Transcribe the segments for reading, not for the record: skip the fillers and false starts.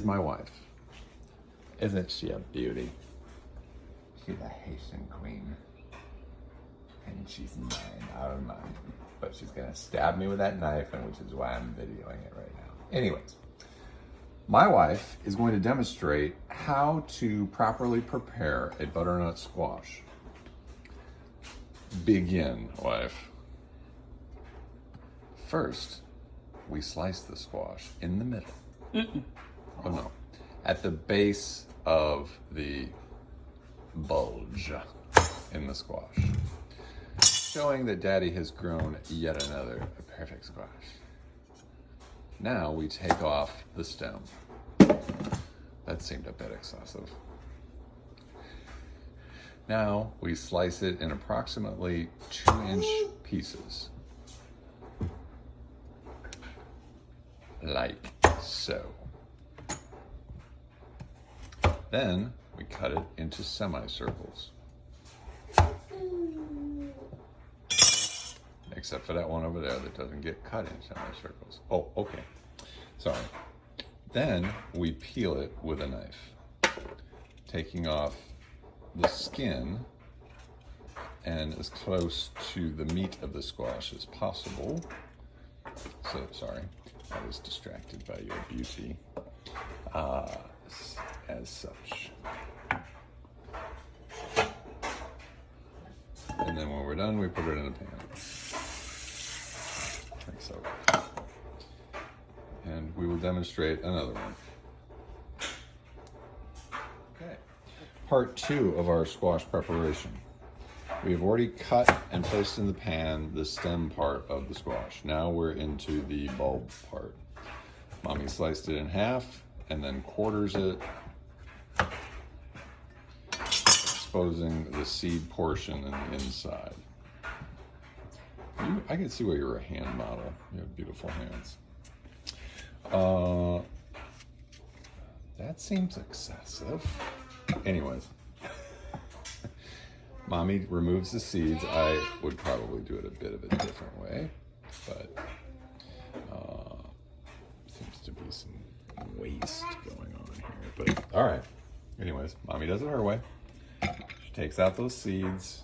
my wife. Isn't she a beauty? She's a Haitian queen. And she's mine, our mine. But she's gonna stab me with that knife, and which is why I'm videoing it right now. Anyways, my wife is going to demonstrate how to properly prepare a butternut squash. Begin, wife. First, we slice the squash in the middle. Oh no, at the base of the bulge in the squash, showing that Daddy has grown yet another perfect squash. Now we take off the stem. That seemed a bit excessive. Now we slice it in approximately 2-inch pieces. Like so. Then we cut it into semicircles. Except for that one over there that doesn't get cut in semicircles. Oh, okay. Sorry. Then we peel it with a knife, taking off the skin and as close to the meat of the squash as possible. So, sorry, I was distracted by your beauty. As such. And then when we're done, we put it in a pan. Like so. And we will demonstrate another one. Okay. Part 2 of our squash preparation. We have already cut and placed in the pan the stem part of the squash. Now we're into the bulb part. Mommy sliced it in half and then quarters it, exposing the seed portion in the inside. I can see why you're a hand model. You have beautiful hands. That seems excessive. Anyways, Mommy removes the seeds. I would probably do it a bit of a different way, but seems to be some waste going on here. But all right. Anyways, Mommy does it her way. She takes out those seeds,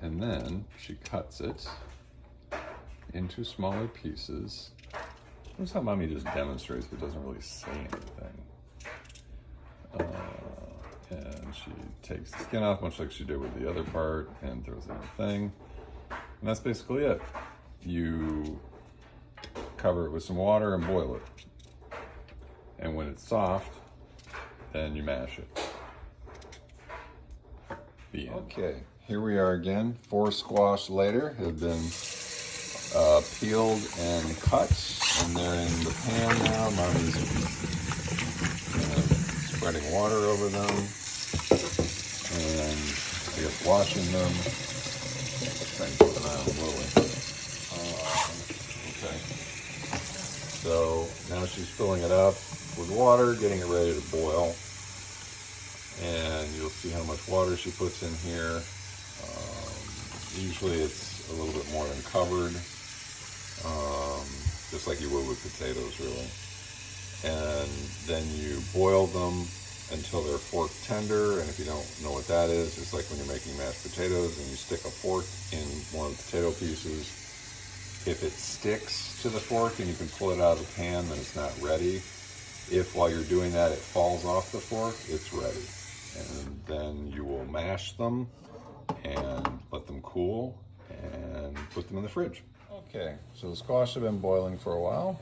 and then she cuts it into smaller pieces. Notice how Mommy just demonstrates but doesn't really say anything. And she takes the skin off, much like she did with the other part, and throws it in the thing. And that's basically it. You cover it with some water and boil it. And when it's soft, then you mash it. The end. Okay, here we are again. 4 squash later have been peeled and cut, and they're in the pan now. Mommy's spreading water over them, and I guess washing them. Trying to keep an eye on Lily. Okay. So now she's filling it up with water, getting it ready to boil. And you'll see how much water she puts in here. Usually it's a little bit more than covered, just like you would with potatoes, really. And then you boil them until they're fork tender. And if you don't know what that is, it's like when you're making mashed potatoes and you stick a fork in one of the potato pieces. If it sticks to the fork and you can pull it out of the pan, then it's not ready. If while you're doing that it falls off the fork, it's ready. And then you will mash them and let them cool and put them in the fridge. Okay, so the squash have been boiling for a while,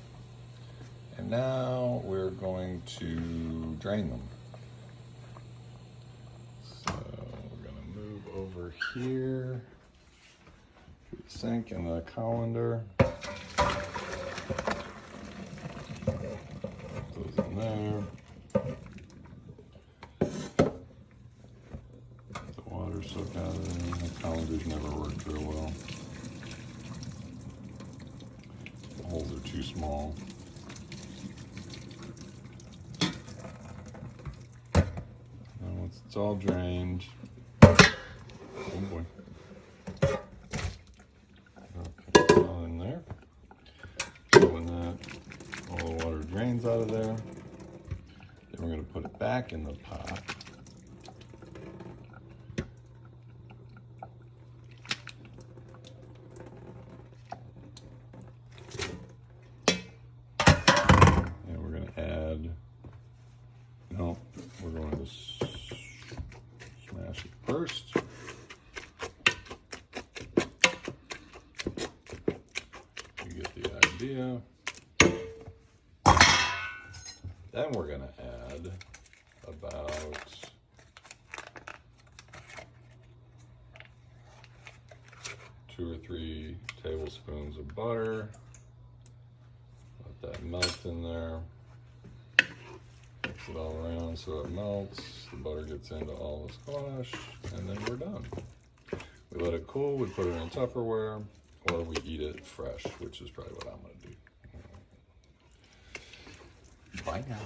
and now we're going to drain them. So we're going to move over here to the sink and the colander. Those in there. Soak out of there. The colanders never worked real well. The holes are too small. Now once it's all drained, oh boy. Okay, all in there. So when that all the water drains comes out of there. Then we're going to put it back in the pot. And we're going to add, no, we're going to smash it first. You get the idea. Then we're going to add about 2 or 3 tablespoons of butter. Let that melt in there. Mix it all around so it melts. The butter gets into all the squash, and then we're done. We let it cool, we put it in Tupperware, or we eat it fresh, which is probably what I'm going to do. Bye now.